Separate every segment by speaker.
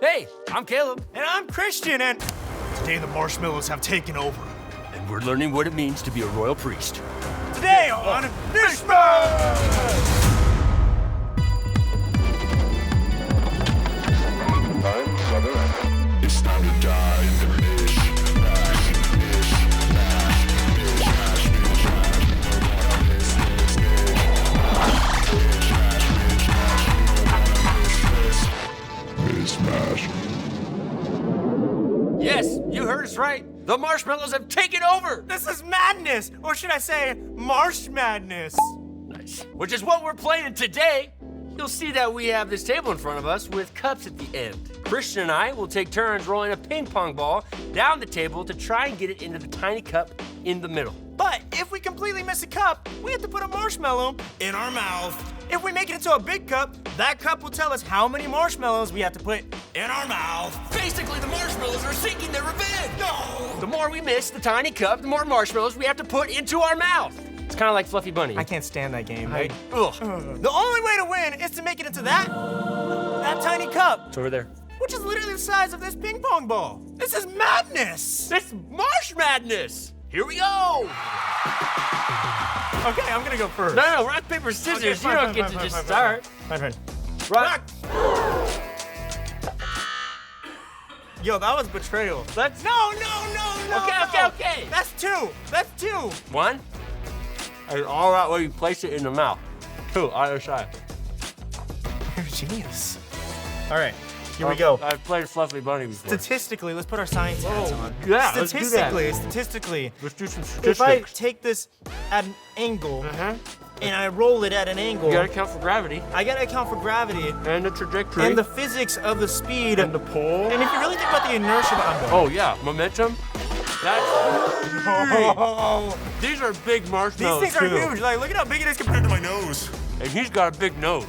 Speaker 1: Hey, I'm Caleb.
Speaker 2: And I'm Kristian, and today the marshmallows have taken over.
Speaker 1: And we're learning what it means to be a royal priest.
Speaker 2: Today on Fishman!
Speaker 3: It's time to die in the dish.
Speaker 1: Yes, you heard us right. The marshmallows have taken over.
Speaker 2: This is madness! Or should I say, marsh madness?
Speaker 1: Nice. Which is what we're playing today. You'll see that we have this table in front of us with cups at the end. Kristian and I will take turns rolling a ping pong ball down the table to try and get it into the tiny cup in the middle.
Speaker 2: But if we completely miss a cup, we have to put a marshmallow in our mouth. If we make it into a big cup, that cup will tell us how many marshmallows we have to put in our mouth.
Speaker 1: Basically, the marshmallows are seeking their revenge. No! The more we miss the tiny cup, the more marshmallows we have to put into our mouth. It's kind of like Fluffy Bunny.
Speaker 2: I can't stand that game.
Speaker 1: Ugh.
Speaker 2: The only way to win is to make it into that tiny cup,
Speaker 1: It's over there.
Speaker 2: which is literally the size of this ping pong ball. This is madness.
Speaker 1: It's Marsh Madness. Here we go.
Speaker 2: Okay, I'm gonna go first.
Speaker 1: No, rock, paper, scissors.
Speaker 2: Okay, fine,
Speaker 1: You don't
Speaker 2: fine,
Speaker 1: get
Speaker 2: fine,
Speaker 1: to
Speaker 2: fine,
Speaker 1: just
Speaker 2: fine,
Speaker 1: start.
Speaker 2: Fine.
Speaker 1: Rock.
Speaker 2: Yo, that was betrayal.
Speaker 1: Let's.
Speaker 2: No.
Speaker 1: Okay.
Speaker 2: That's two.
Speaker 1: One. And all right where you place it in the mouth. Two, either side.
Speaker 2: You're a genius. All right, here we go.
Speaker 1: I've played Fluffy Bunny before.
Speaker 2: Statistically, let's put our science hats on.
Speaker 1: Yeah, let's do that.
Speaker 2: Statistically,
Speaker 1: Let's do some
Speaker 2: if I
Speaker 1: statistics.
Speaker 2: take this at an angle
Speaker 1: Uh-huh.
Speaker 2: and I roll it at an angle,
Speaker 1: You gotta count for gravity.
Speaker 2: I gotta account for gravity
Speaker 1: And the trajectory.
Speaker 2: and the physics of the speed.
Speaker 1: And the pull.
Speaker 2: And if you really think about the inertia behind
Speaker 1: Oh yeah, momentum. That's. These are big marshmallows
Speaker 2: these things are
Speaker 1: too.
Speaker 2: huge. Like, look at how big it is compared to my nose.
Speaker 1: And he's got a big nose.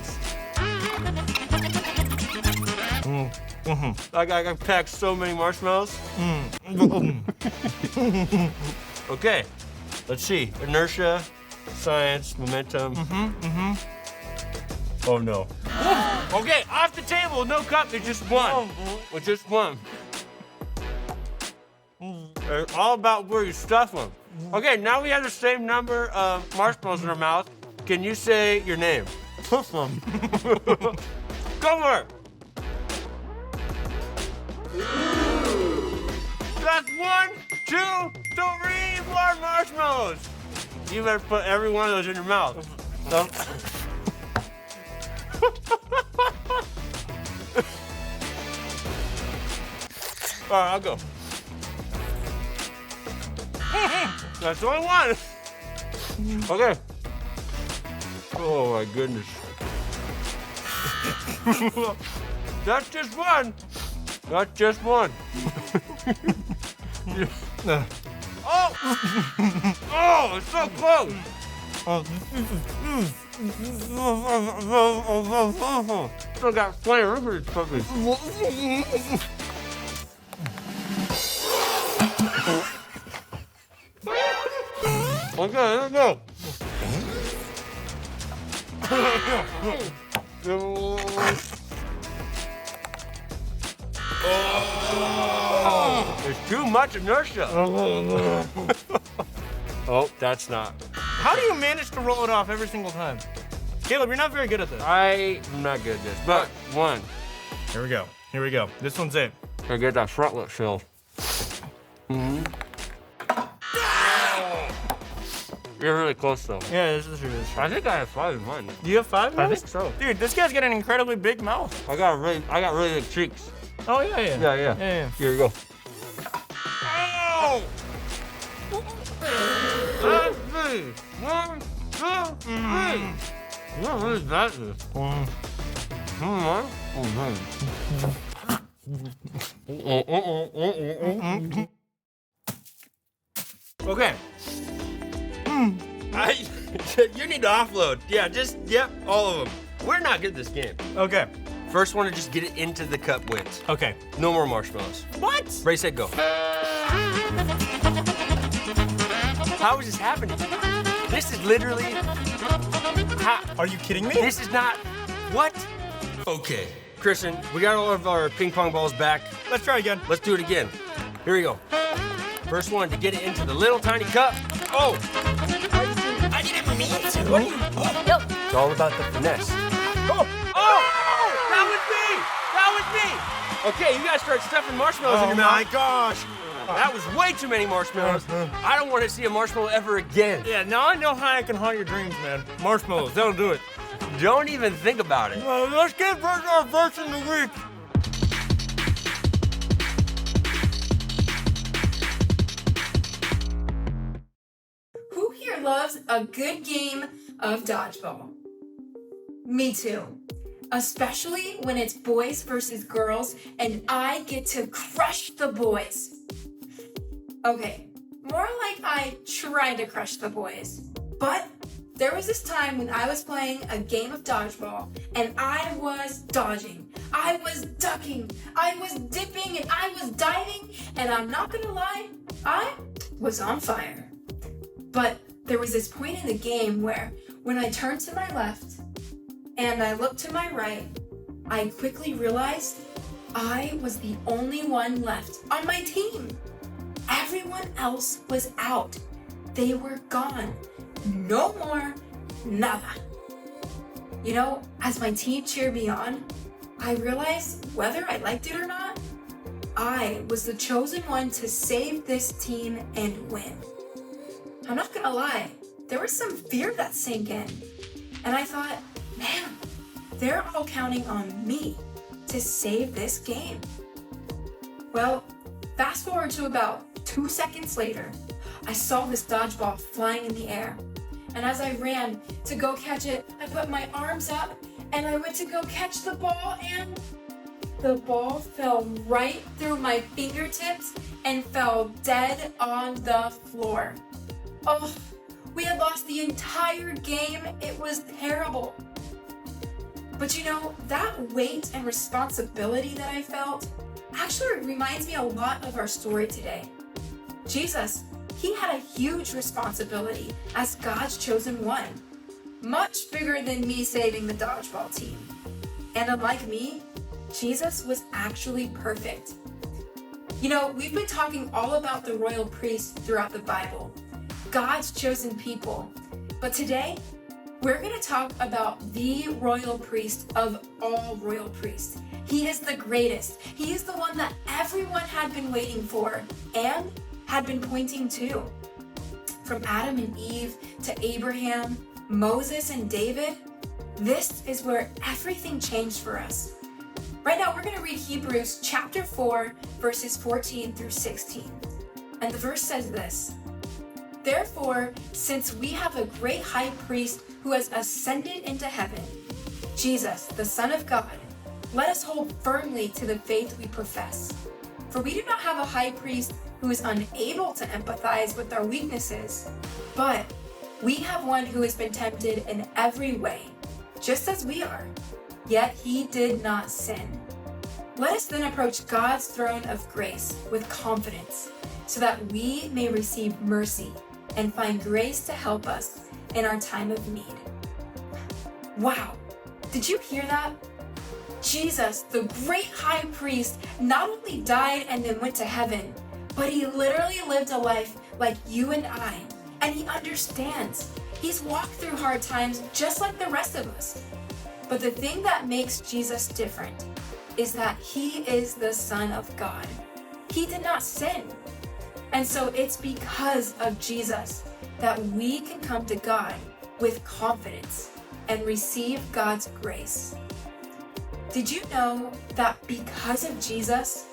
Speaker 1: Like I can pack so many marshmallows. Okay, let's see. Inertia, science, momentum. Oh no. Okay, off the table, no cup, it's just one. It's just one. It's all about where you stuff them. Okay, now we have the same number of marshmallows in our mouth. Can you say your name? Go for it. That's 1, 2, 3 more marshmallows. You better put every one of those in your mouth. So. All right, I'll go. That's only one. Okay. Oh my goodness. That's just one. That's just one. Oh! Oh, it's so close. Still got plenty of room for these puppies. Okay, let's go. There's too much inertia. Oh, that's not.
Speaker 2: How do you manage to roll it off every single time? Caleb, you're not very good at this.
Speaker 1: I'm not good at this, but one.
Speaker 2: Here we go. This one's it.
Speaker 1: I get that front lip filled. You're really close though.
Speaker 2: Yeah, this is true.
Speaker 1: I think I have 5 in mine.
Speaker 2: Do you have 5?
Speaker 1: I think so.
Speaker 2: Dude, this guy's got an incredibly big mouth.
Speaker 1: I got really big cheeks.
Speaker 2: Oh, yeah.
Speaker 1: Yeah. Here we go. Oh! That's me. 1, 2, 3. What is that? Okay. You need to offload. Yeah, all of them. We're not good at this game.
Speaker 2: Okay.
Speaker 1: First one to just get it into the cup wins.
Speaker 2: Okay.
Speaker 1: No more marshmallows.
Speaker 2: What?
Speaker 1: Ready, set, go. How is this happening? This is literally.
Speaker 2: Are you kidding me?
Speaker 1: This is not. What? Okay. Kristian, we got all of our ping pong balls back.
Speaker 2: Let's try again.
Speaker 1: Let's do it again. Here we go. First one to get it into the little tiny cup. Oh!
Speaker 2: I didn't mean to. What are you?
Speaker 1: It's all about the finesse. Oh! That was me! Okay, you guys start stuffing marshmallows in your mouth.
Speaker 2: Oh my gosh.
Speaker 1: That was way too many marshmallows. I don't want to see a marshmallow ever again.
Speaker 2: Yeah, now I know how I can haunt your dreams, man. Marshmallows, that'll do it.
Speaker 1: Don't even think about it.
Speaker 2: Let's get our verse in the week.
Speaker 4: Who here loves a good game of dodgeball? Me too. Especially when it's boys versus girls and I get to crush the boys. Okay, more like I try to crush the boys. But there was this time when I was playing a game of dodgeball and I was dodging, I was ducking, I was dipping, and I was diving, and I'm not gonna lie, I was on fire. But there was this point in the game where when I turned to my left and I looked to my right, I quickly realized I was the only one left on my team. Everyone else was out. They were gone. No more, nada. You know, as my team cheered me on, I realized whether I liked it or not, I was the chosen one to save this team and win. I'm not gonna lie, there was some fear that sank in. And I thought, man, they're all counting on me to save this game. Well, fast forward to about 2 seconds later, I saw this dodgeball flying in the air. And as I ran to go catch it, I put my arms up and I went to go catch the ball, and the ball fell right through my fingertips and fell dead on the floor. Oh, we had lost the entire game. It was terrible. But you know, that weight and responsibility that I felt actually reminds me a lot of our story today. Jesus, he had a huge responsibility as God's chosen one, much bigger than me saving the dodgeball team. And unlike me, Jesus was actually perfect. You know, we've been talking all about the royal priest throughout the Bible, God's chosen people. But today, we're going to talk about the royal priest of all royal priests. He is the greatest. He is the one that everyone had been waiting for and had been pointing to. From Adam and Eve to Abraham, Moses and David, this is where everything changed for us. Right now, we're going to read Hebrews chapter 4, verses 14 through 16. And the verse says this: "Therefore, since we have a great high priest who has ascended into heaven, Jesus, the Son of God, let us hold firmly to the faith we profess. For we do not have a high priest who is unable to empathize with our weaknesses, but we have one who has been tempted in every way, just as we are, yet he did not sin. Let us then approach God's throne of grace with confidence, so that we may receive mercy and find grace to help us in our time of need." Wow, did you hear that? Jesus, the great high priest, not only died and then went to heaven, but he literally lived a life like you and I, and he understands. He's walked through hard times just like the rest of us. But the thing that makes Jesus different is that he is the Son of God. He did not sin. And so it's because of Jesus that we can come to God with confidence and receive God's grace. Did you know that because of Jesus,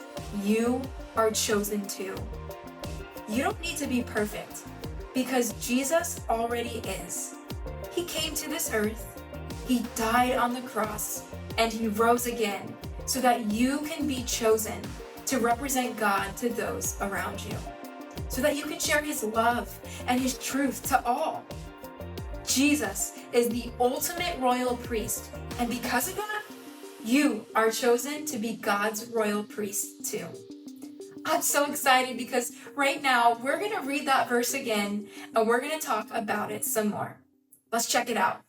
Speaker 4: you are chosen too? You don't need to be perfect because Jesus already is. He came to this earth, he died on the cross, and he rose again so that you can be chosen to represent God to those around you, so that you can share his love and his truth to all. Jesus is the ultimate royal priest, and because of that, you are chosen to be God's royal priest too. I'm so excited because right now we're going to read that verse again and we're going to talk about it some more. Let's check it out.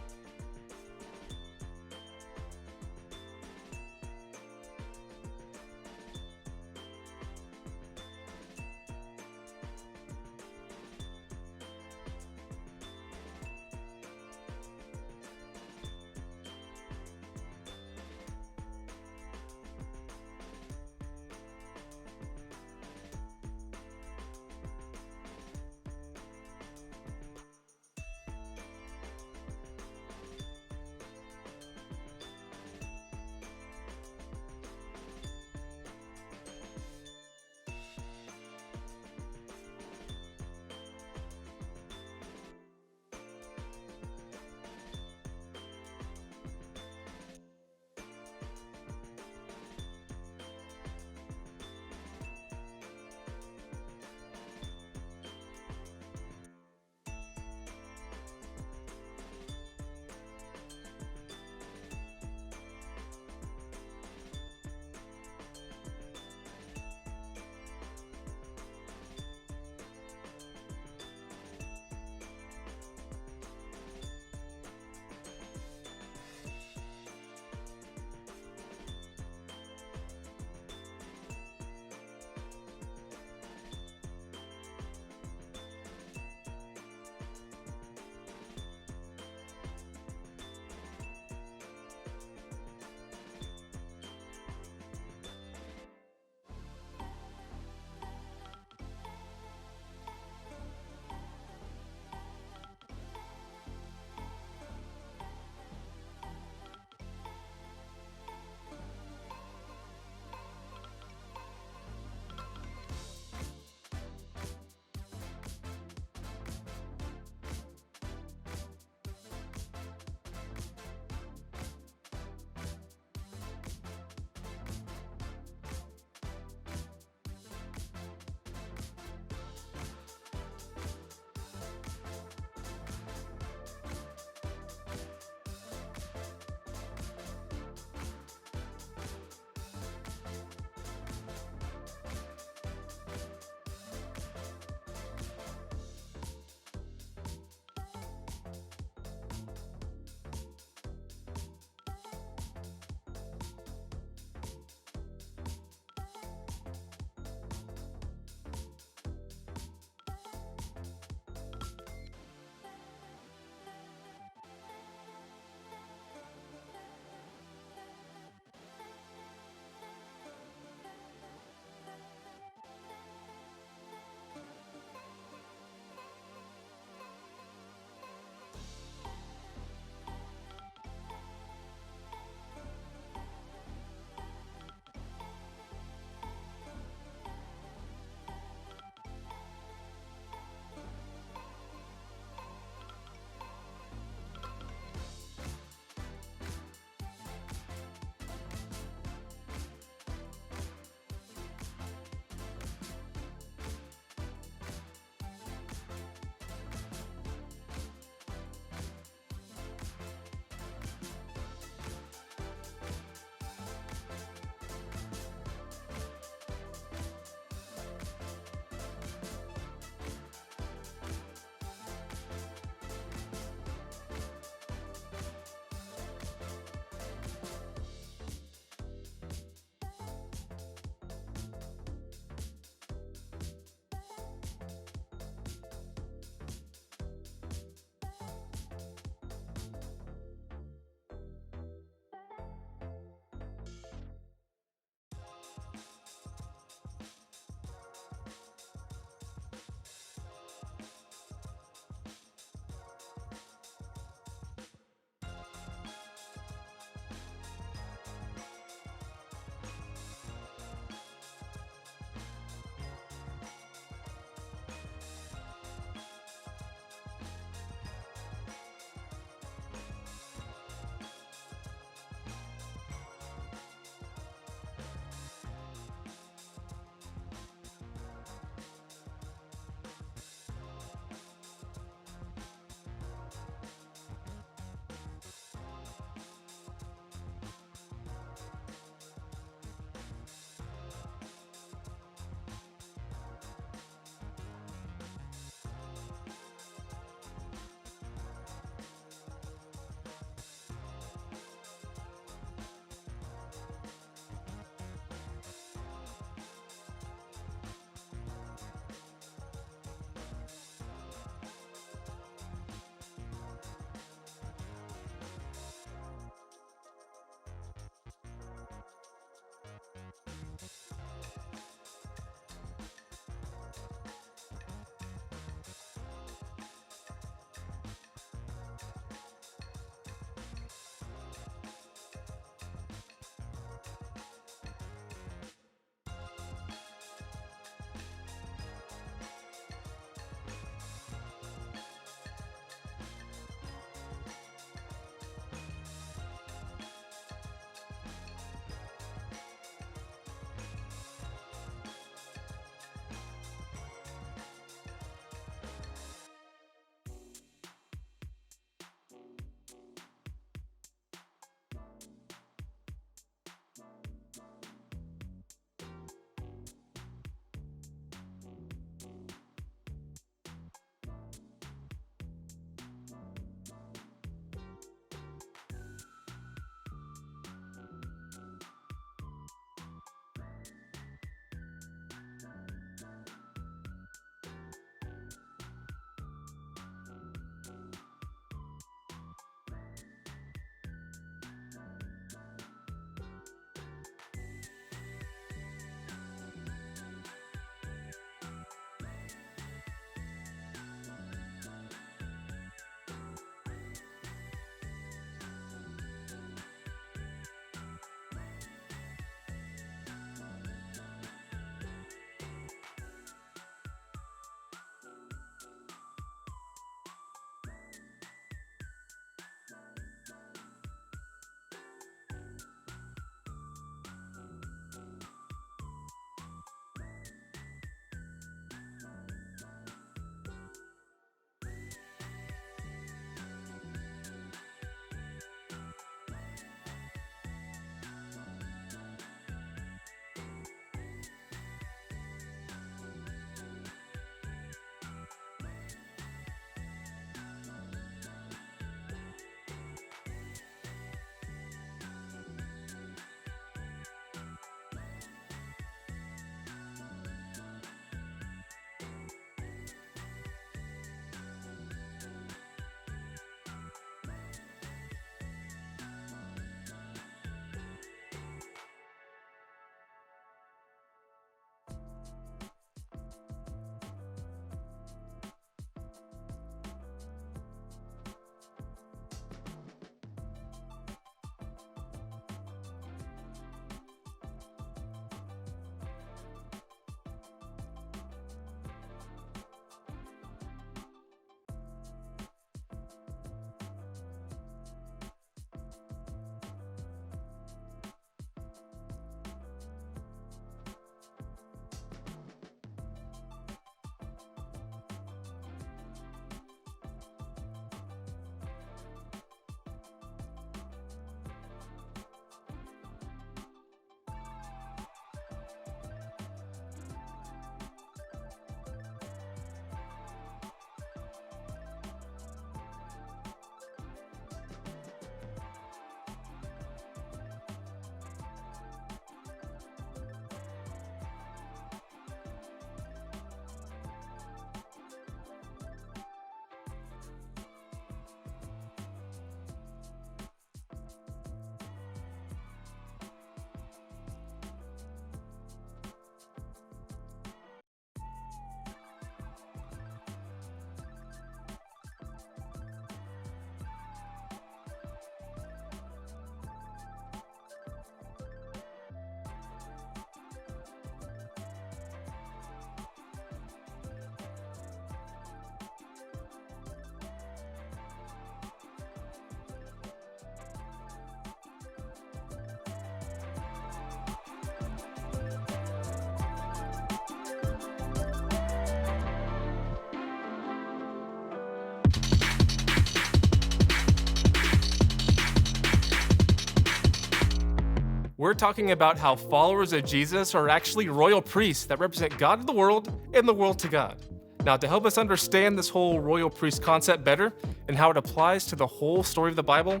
Speaker 5: we're talking about how followers of Jesus are actually royal priests that represent God to the world and the world to God. Now, to help us understand this whole royal priest concept better and how it applies to the whole story of the Bible,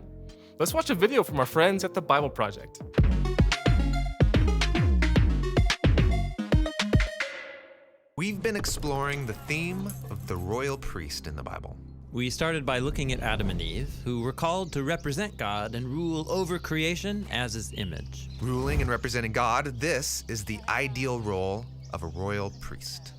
Speaker 5: let's watch a video from our friends at the Bible Project.
Speaker 6: We've been exploring the theme of the royal priest in the Bible.
Speaker 7: We started by looking at Adam and Eve, who were called to represent God and rule over creation as his image.
Speaker 6: Ruling and representing God, this is the ideal role of a royal priest.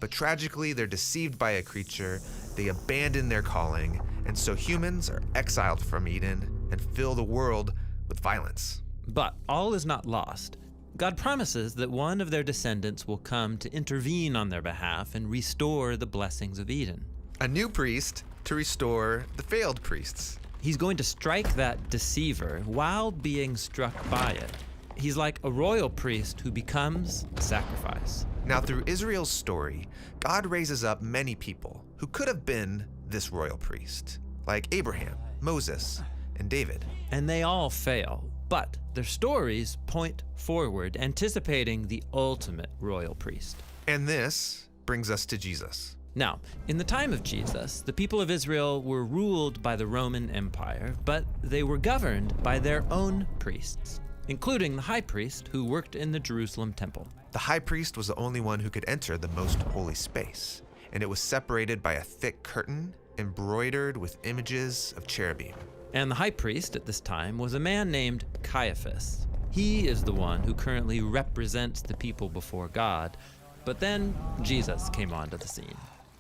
Speaker 6: But tragically, they're deceived by a creature, they abandon their calling, and so humans are exiled from Eden and fill the world with violence.
Speaker 7: But all is not lost. God promises that one of their descendants will come to intervene on their behalf and restore the blessings of Eden.
Speaker 6: A new priest to restore the failed priests.
Speaker 7: He's going to strike that deceiver while being struck by it. He's like a royal priest who becomes a sacrifice.
Speaker 6: Now, through Israel's story, God raises up many people who could have been this royal priest, like Abraham, Moses, and David.
Speaker 7: And they all fail. But their stories point forward, anticipating the ultimate royal priest.
Speaker 6: And this brings us to Jesus.
Speaker 7: Now, in the time of Jesus, the people of Israel were ruled by the Roman Empire, but they were governed by their own priests, including the high priest who worked in the Jerusalem temple.
Speaker 6: The high priest was the only one who could enter the most holy space, and it was separated by a thick curtain embroidered with images of cherubim.
Speaker 7: And the high priest at this time was a man named Caiaphas. He is the one who currently represents the people before God. But then Jesus came onto the scene.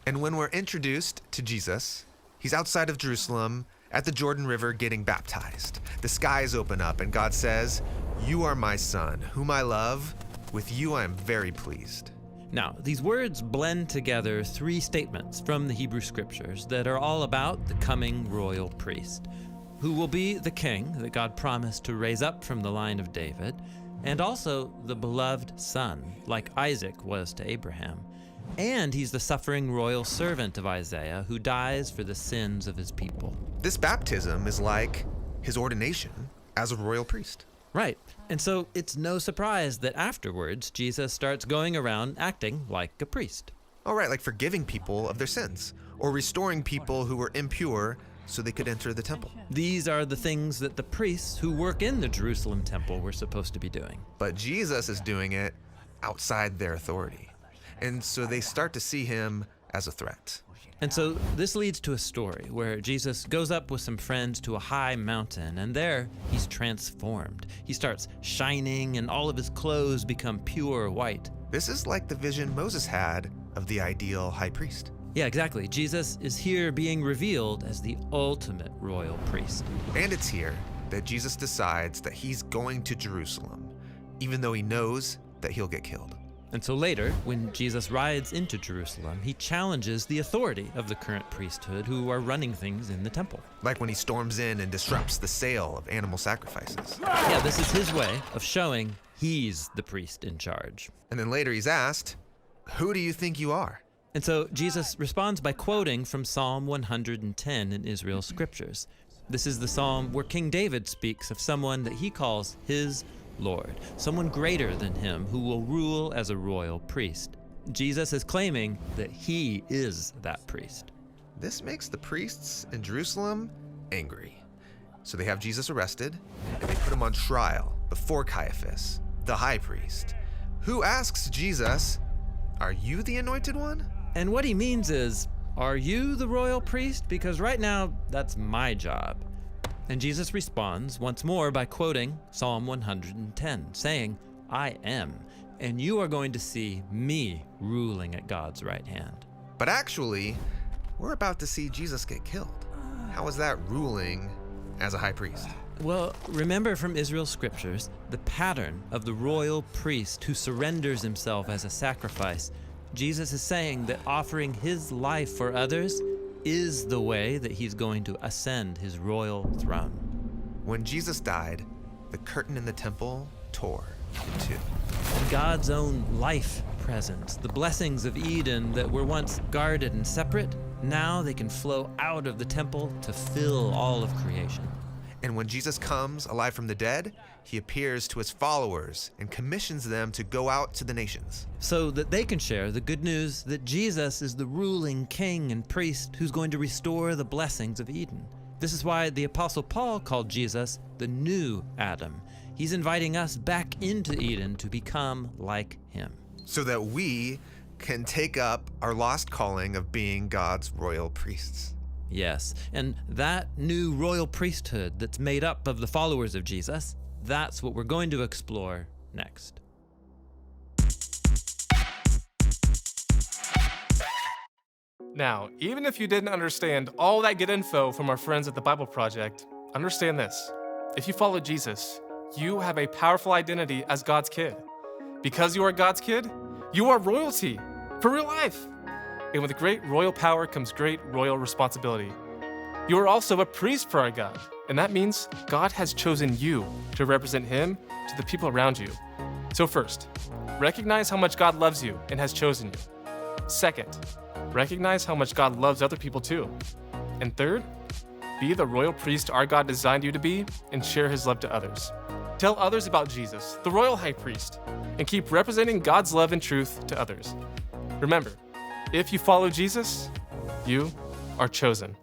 Speaker 6: And when we're introduced to Jesus, he's outside of Jerusalem at the Jordan River getting baptized. The skies open up and God says, "You are my son, whom I love. With you I am very pleased."
Speaker 7: Now, these words blend together three statements from the Hebrew scriptures that are all about the coming royal priest, who will be the king that God promised to raise up from the line of David, and also the beloved son, like Isaac was to Abraham. And he's the suffering royal servant of Isaiah who dies for the sins of his people.
Speaker 6: This baptism is like his ordination as a royal priest.
Speaker 7: Right. And so it's no surprise that afterwards, Jesus starts going around acting like a priest.
Speaker 6: All right, like forgiving people of their sins, or restoring people who were impure so they could enter the temple.
Speaker 7: These are the things that the priests who work in the Jerusalem temple were supposed to be doing.
Speaker 6: But Jesus is doing it outside their authority. And so they start to see him as a threat.
Speaker 7: And so this leads to a story where Jesus goes up with some friends to a high mountain, and there he's transformed. He starts shining, and all of his clothes become pure white.
Speaker 6: This is like the vision Moses had of the ideal high priest.
Speaker 7: Yeah, exactly. Jesus is here being revealed as the ultimate royal priest.
Speaker 6: And it's here that Jesus decides that he's going to Jerusalem, even though he knows that he'll get killed.
Speaker 7: And so later, when Jesus rides into Jerusalem, he challenges the authority of the current priesthood who are running things in the temple.
Speaker 6: Like when he storms in and disrupts the sale of animal sacrifices.
Speaker 7: Yeah, this is his way of showing he's the priest in charge.
Speaker 6: And then later he's asked, "Who do you think you are?"
Speaker 7: And so Jesus responds by quoting from Psalm 110 in Israel's scriptures. This is the psalm where King David speaks of someone that he calls his Lord, someone greater than him who will rule as a royal priest. Jesus is claiming that he is that priest.
Speaker 6: This makes the priests in Jerusalem angry. So they have Jesus arrested, and they put him on trial before Caiaphas, the high priest, who asks Jesus, "Are you the anointed one?"
Speaker 7: And what he means is, are you the royal priest? Because right now, that's my job. And Jesus responds once more by quoting Psalm 110, saying, "I am, and you are going to see me ruling at God's right hand."
Speaker 6: But actually, we're about to see Jesus get killed. How is that ruling as a high priest?
Speaker 7: Well, remember from Israel's scriptures, the pattern of the royal priest who surrenders himself as a sacrifice. Jesus is saying that offering his life for others is the way that he's going to ascend his royal throne.
Speaker 6: When Jesus died, the curtain in the temple tore in two.
Speaker 7: And God's own life presence, the blessings of Eden that were once guarded and separate, now they can flow out of the temple to fill all of creation.
Speaker 6: And when Jesus comes alive from the dead, he appears to his followers and commissions them to go out to the nations.
Speaker 7: so that they can share the good news that Jesus is the ruling king and priest who's going to restore the blessings of Eden. This is why the Apostle Paul called Jesus the new Adam. He's inviting us back into Eden to become like him.
Speaker 6: So that we can take up our lost calling of being God's royal priests.
Speaker 7: Yes, and that new royal priesthood that's made up of the followers of Jesus, that's what we're going to explore next.
Speaker 5: Now, even if you didn't understand all that good info from our friends at the Bible Project, understand this. If you follow Jesus, you have a powerful identity as God's kid. Because you are God's kid, you are royalty for real life. And with great royal power comes great royal responsibility. You are also a priest for our God, and that means God has chosen you to represent him to the people around you. So first, recognize how much God loves you and has chosen you. Second, recognize how much God loves other people too. And third, be the royal priest our God designed you to be and share his love to others. Tell others about Jesus, the royal high priest, and keep representing God's love and truth to others. Remember, if you follow Jesus, you are chosen.